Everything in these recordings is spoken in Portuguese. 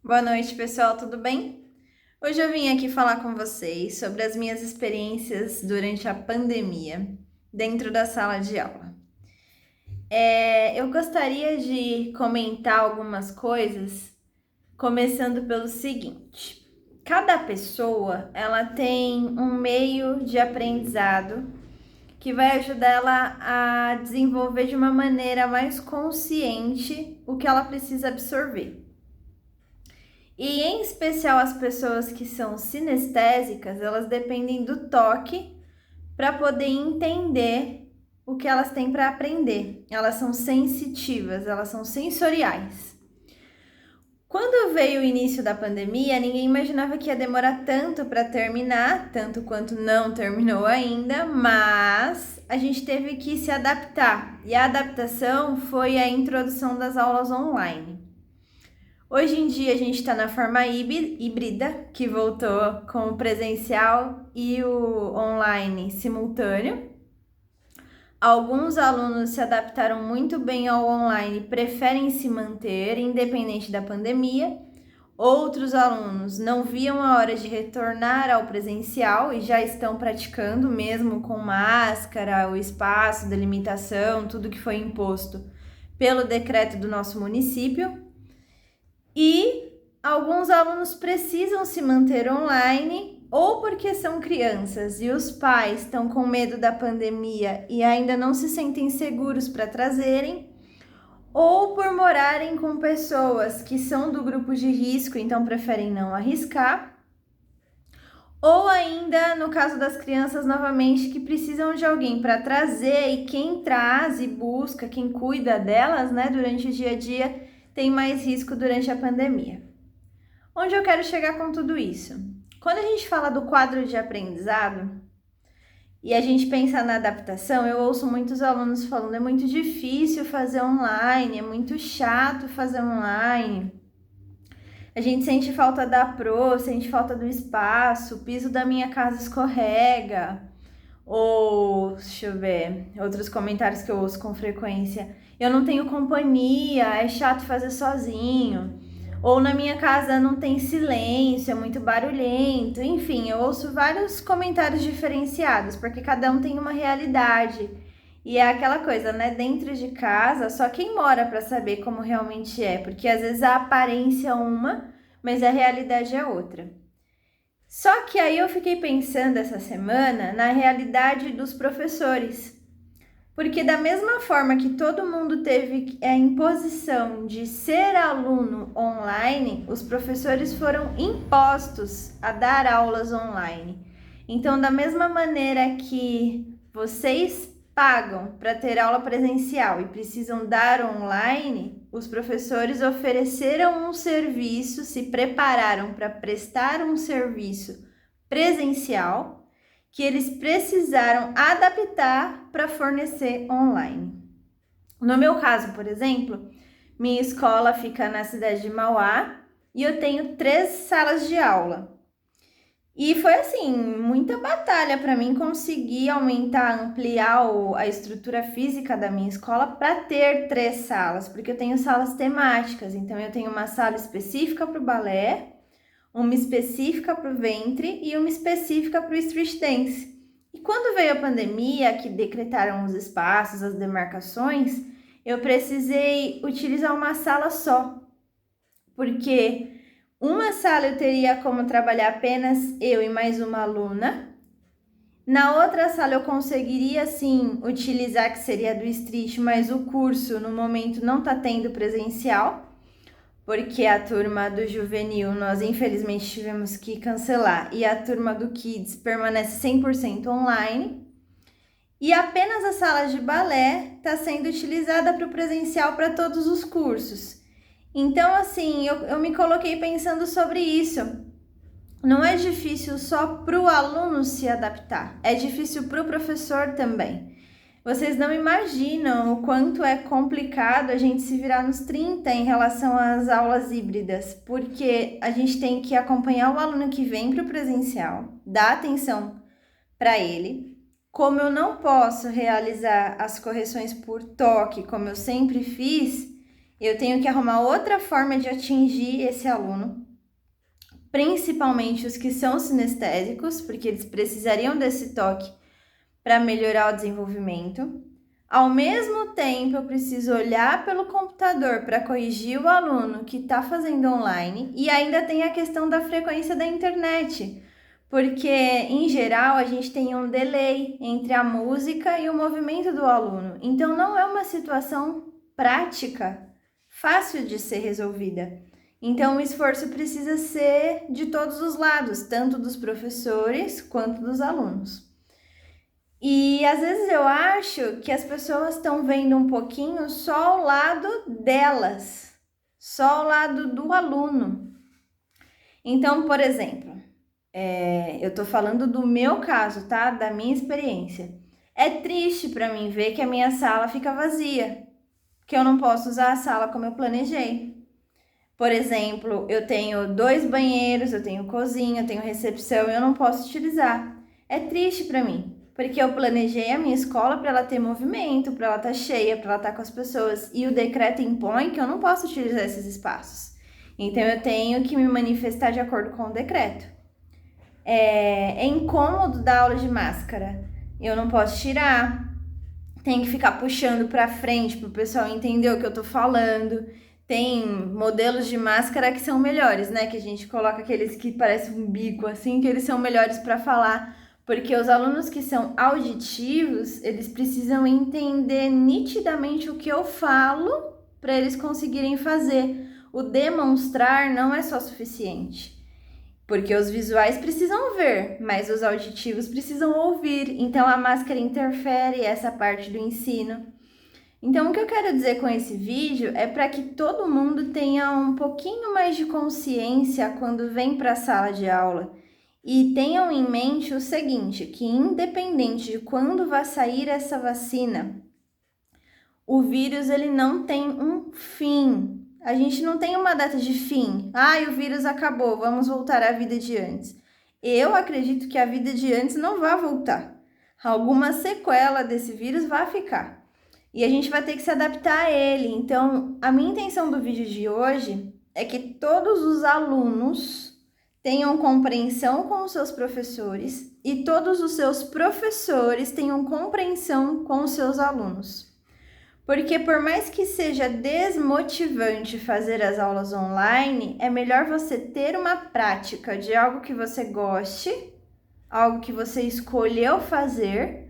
Boa noite, pessoal, tudo bem? Hoje eu vim aqui falar com vocês sobre as minhas experiências durante a pandemia dentro da sala de aula. Eu gostaria de comentar algumas coisas, começando pelo seguinte: cada pessoa ela tem um meio de aprendizado que vai ajudar ela a desenvolver de uma maneira mais consciente o que ela precisa absorver. E em especial as pessoas que são sinestésicas, elas dependem do toque para poder entender o que elas têm para aprender. Elas são sensitivas, elas são sensoriais. Quando veio o início da pandemia, ninguém imaginava que ia demorar tanto para terminar, tanto quanto não terminou ainda, mas a gente teve que se adaptar. E a adaptação foi a introdução das aulas online. Hoje em dia a gente está na forma híbrida, que voltou com o presencial e o online simultâneo. Alguns alunos se adaptaram muito bem ao online e preferem se manter, independente da pandemia. Outros alunos não viam a hora de retornar ao presencial e já estão praticando, mesmo com máscara, o espaço, delimitação, tudo que foi imposto pelo decreto do nosso município. E alguns alunos precisam se manter online ou porque são crianças e os pais estão com medo da pandemia e ainda não se sentem seguros para trazerem, ou por morarem com pessoas que são do grupo de risco, então preferem não arriscar, ou ainda, no caso das crianças, novamente, que precisam de alguém para trazer e quem traz e busca, quem cuida delas, né, durante o dia a dia, tem mais risco durante a pandemia. Onde eu quero chegar com tudo isso? Quando a gente fala do quadro de aprendizado e a gente pensa na adaptação, eu ouço muitos alunos falando: é muito difícil fazer online, é muito chato fazer online. A gente sente falta da pro, sente falta do espaço, o piso da minha casa escorrega. Ou, deixa eu ver, outros comentários que eu ouço com frequência: eu não tenho companhia, é chato fazer sozinho. Ou na minha casa não tem silêncio, é muito barulhento. Enfim, eu ouço vários comentários diferenciados, porque cada um tem uma realidade. E é aquela coisa, né? Dentro de casa, só quem mora para saber como realmente é, porque às vezes a aparência é uma, mas a realidade é outra. Só que aí eu fiquei pensando essa semana na realidade dos professores. Porque da mesma forma que todo mundo teve a imposição de ser aluno online, os professores foram impostos a dar aulas online. Então, da mesma maneira que vocês pagam para ter aula presencial e precisam dar online, os professores ofereceram um serviço, se prepararam para prestar um serviço presencial que eles precisaram adaptar para fornecer online. No meu caso, por exemplo, minha escola fica na cidade de Mauá e eu tenho 3 salas de aula. E foi assim, muita batalha para mim conseguir aumentar, ampliar a estrutura física da minha escola para ter 3 salas, porque eu tenho salas temáticas, então eu tenho uma sala específica para o balé, uma específica para o ventre e uma específica para o street dance. E quando veio a pandemia, que decretaram os espaços, as demarcações, eu precisei utilizar uma sala só, porque uma sala eu teria como trabalhar apenas eu e mais uma aluna. Na outra sala eu conseguiria sim utilizar, que seria do street, mas o curso no momento não está tendo presencial, porque a turma do juvenil nós infelizmente tivemos que cancelar e a turma do kids permanece 100% online. E apenas a sala de balé está sendo utilizada para o presencial para todos os cursos. Então, assim, eu me coloquei pensando sobre isso. Não é difícil só para o aluno se adaptar, é difícil para o professor também. Vocês não imaginam o quanto é complicado a gente se virar nos 30 em relação às aulas híbridas, porque a gente tem que acompanhar o aluno que vem para o presencial, dar atenção para ele. Como eu não posso realizar as correções por toque, como eu sempre fiz, Eu tenho que arrumar outra forma de atingir esse aluno, principalmente os que são sinestésicos, porque eles precisariam desse toque para melhorar o desenvolvimento. Ao mesmo tempo, eu preciso olhar pelo computador para corrigir o aluno que está fazendo online, e ainda tem a questão da frequência da internet, porque em geral a gente tem um delay entre a música e o movimento do aluno. Então não é uma situação prática, fácil de ser resolvida. Então o esforço precisa ser de todos os lados, tanto dos professores quanto dos alunos. E às vezes eu acho que as pessoas estão vendo um pouquinho só o lado delas, só o lado do aluno. Então, por exemplo, eu tô falando do meu caso, tá? Da minha experiência. É triste para mim ver que a minha sala fica vazia, que eu não posso usar a sala como eu planejei. Por exemplo, eu tenho 2 banheiros, eu tenho cozinha, eu tenho recepção e eu não posso utilizar. É triste para mim, porque eu planejei a minha escola para ela ter movimento, para ela estar cheia, para ela estar com as pessoas, e o decreto impõe que eu não posso utilizar esses espaços. Então eu tenho que me manifestar de acordo com o decreto. É incômodo dar aula de máscara. Eu não posso tirar. Tem que ficar puxando para frente para o pessoal entender o que eu tô falando. Tem modelos de máscara que são melhores, né? Que a gente coloca aqueles que parecem um bico, assim, que eles são melhores para falar. Porque os alunos que são auditivos, eles precisam entender nitidamente o que eu falo para eles conseguirem fazer. O demonstrar não é só suficiente. Porque os visuais precisam ver, mas os auditivos precisam ouvir. Então a máscara interfere essa parte do ensino. Então o que eu quero dizer com esse vídeo é para que todo mundo tenha um pouquinho mais de consciência quando vem para a sala de aula e tenham em mente o seguinte, que independente de quando vai sair essa vacina, o vírus ele não tem um fim. A gente não tem uma data de fim. O vírus acabou, vamos voltar à vida de antes. Eu acredito que a vida de antes não vai voltar. Alguma sequela desse vírus vai ficar. E a gente vai ter que se adaptar a ele. Então, a minha intenção do vídeo de hoje é que todos os alunos tenham compreensão com os seus professores e todos os seus professores tenham compreensão com os seus alunos. Porque por mais que seja desmotivante fazer as aulas online, é melhor você ter uma prática de algo que você goste, algo que você escolheu fazer,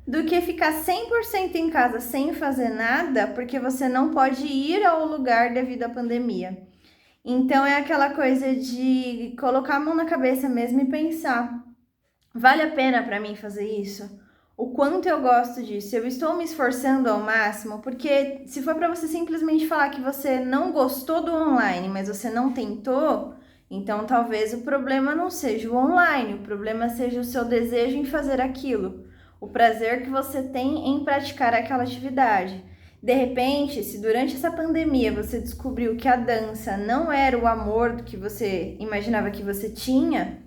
do que ficar 100% em casa sem fazer nada, porque você não pode ir ao lugar devido à pandemia. Então é aquela coisa de colocar a mão na cabeça mesmo e pensar, vale a pena para mim fazer isso? O quanto eu gosto disso? Eu estou me esforçando ao máximo? Porque se for para você simplesmente falar que você não gostou do online, mas você não tentou, então talvez o problema não seja o online, o problema seja o seu desejo em fazer aquilo, o prazer que você tem em praticar aquela atividade. De repente, se durante essa pandemia você descobriu que a dança não era o amor do que você imaginava que você tinha,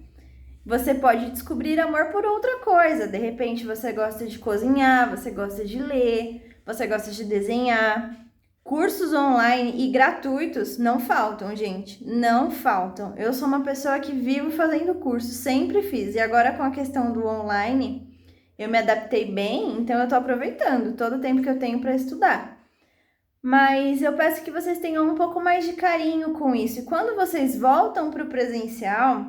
você pode descobrir amor por outra coisa. De repente você gosta de cozinhar, você gosta de ler, você gosta de desenhar. Cursos online e gratuitos não faltam, gente, não faltam. Eu sou uma pessoa que vivo fazendo curso, sempre fiz. E agora com a questão do online, eu me adaptei bem, então eu tô aproveitando todo o tempo que eu tenho para estudar. Mas eu peço que vocês tenham um pouco mais de carinho com isso. E quando vocês voltam para o presencial,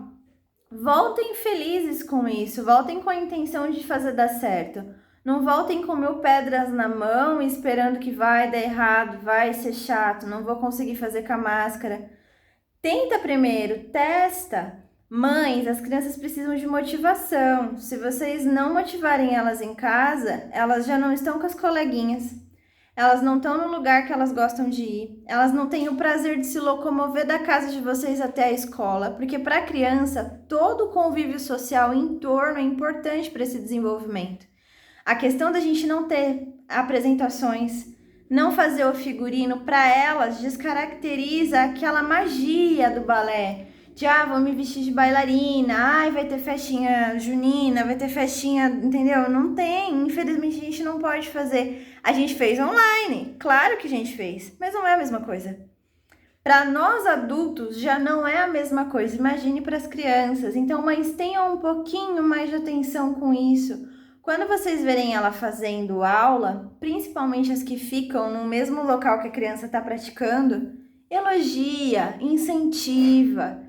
voltem felizes com isso, voltem com a intenção de fazer dar certo. Não voltem com 1000 pedras na mão, esperando que vai dar errado, vai ser chato, não vou conseguir fazer com a máscara. Tenta primeiro, testa. Mães, as crianças precisam de motivação. Se vocês não motivarem elas em casa, elas já não estão com as coleguinhas. Elas não estão no lugar que elas gostam de ir. Elas não têm o prazer de se locomover da casa de vocês até a escola, porque para a criança, todo o convívio social em torno é importante para esse desenvolvimento. A questão da gente não ter apresentações, não fazer o figurino, para elas descaracteriza aquela magia do balé, de vou me vestir de bailarina, ai, vai ter festinha junina, vai ter festinha, entendeu? Não tem, infelizmente a gente não pode fazer. A gente fez online, claro que a gente fez, mas não é a mesma coisa. Para nós adultos já não é a mesma coisa, imagine para as crianças. Então, mães, tenham um pouquinho mais de atenção com isso. Quando vocês verem ela fazendo aula, principalmente as que ficam no mesmo local que a criança está praticando, elogia, incentiva.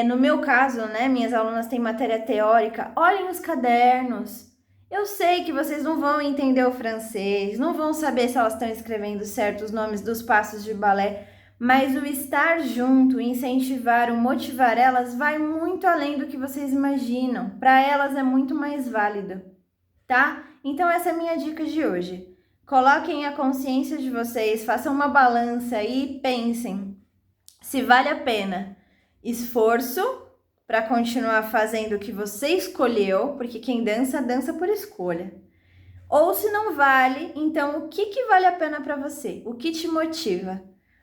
No meu caso, né, minhas alunas têm matéria teórica, olhem os cadernos. Eu sei que vocês não vão entender o francês, não vão saber se elas estão escrevendo certo os nomes dos passos de balé, mas o estar junto, incentivar, o motivar elas vai muito além do que vocês imaginam. Para elas é muito mais válido, tá? Então essa é a minha dica de hoje. Coloquem a consciência de vocês, façam uma balança e pensem se vale a pena esforço para continuar fazendo o que você escolheu, porque quem dança, dança por escolha. Ou se não vale, então o que vale a pena para você? O que te motiva?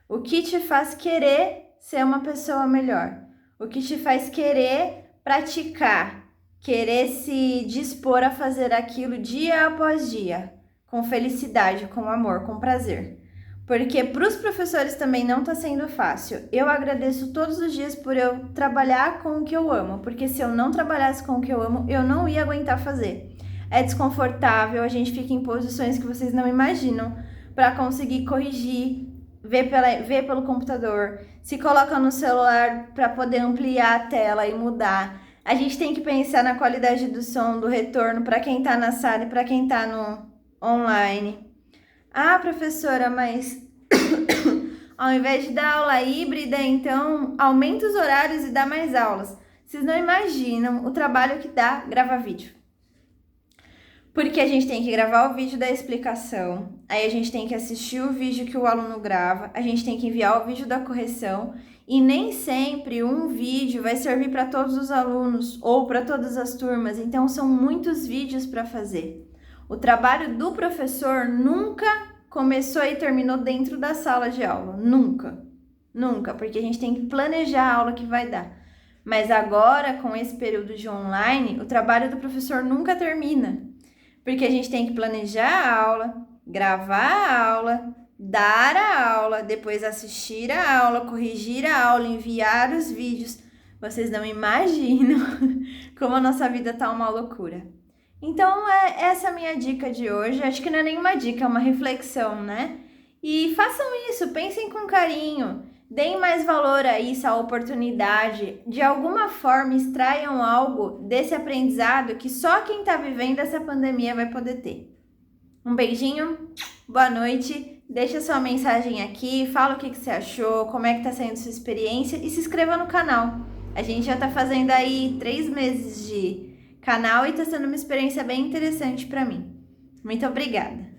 O que te faz querer ser uma pessoa melhor? O que te faz querer praticar? Querer se dispor a fazer aquilo dia após dia? Com felicidade, com amor, com prazer. Porque para os professores também não está sendo fácil. Eu agradeço todos os dias por eu trabalhar com o que eu amo. Porque se eu não trabalhasse com o que eu amo, eu não ia aguentar fazer. É desconfortável, a gente fica em posições que vocês não imaginam para conseguir corrigir, ver pelo computador, se coloca no celular para poder ampliar a tela e mudar. A gente tem que pensar na qualidade do som, do retorno para quem está na sala e para quem está no online. Professora, mas ao invés de dar aula híbrida, então aumenta os horários e dá mais aulas. Vocês não imaginam o trabalho que dá gravar vídeo. Porque a gente tem que gravar o vídeo da explicação, aí a gente tem que assistir o vídeo que o aluno grava, a gente tem que enviar o vídeo da correção e nem sempre um vídeo vai servir para todos os alunos ou para todas as turmas, então são muitos vídeos para fazer. O trabalho do professor nunca começou e terminou dentro da sala de aula, nunca, porque a gente tem que planejar a aula que vai dar. Mas agora, com esse período de online, o trabalho do professor nunca termina. Porque a gente tem que planejar a aula, gravar a aula, dar a aula, depois assistir a aula, corrigir a aula, enviar os vídeos. Vocês não imaginam como a nossa vida tá uma loucura. Então, essa a minha dica de hoje. Acho que não é nenhuma dica, é uma reflexão, né? E façam isso, pensem com carinho. Deem mais valor a isso, a oportunidade. De alguma forma, extraiam algo desse aprendizado que só quem está vivendo essa pandemia vai poder ter. Um beijinho, boa noite. Deixa sua mensagem aqui, fala o que você achou, como é que está sendo sua experiência e se inscreva no canal. A gente já está fazendo aí 3 meses de canal e está sendo uma experiência bem interessante para mim. Muito obrigada.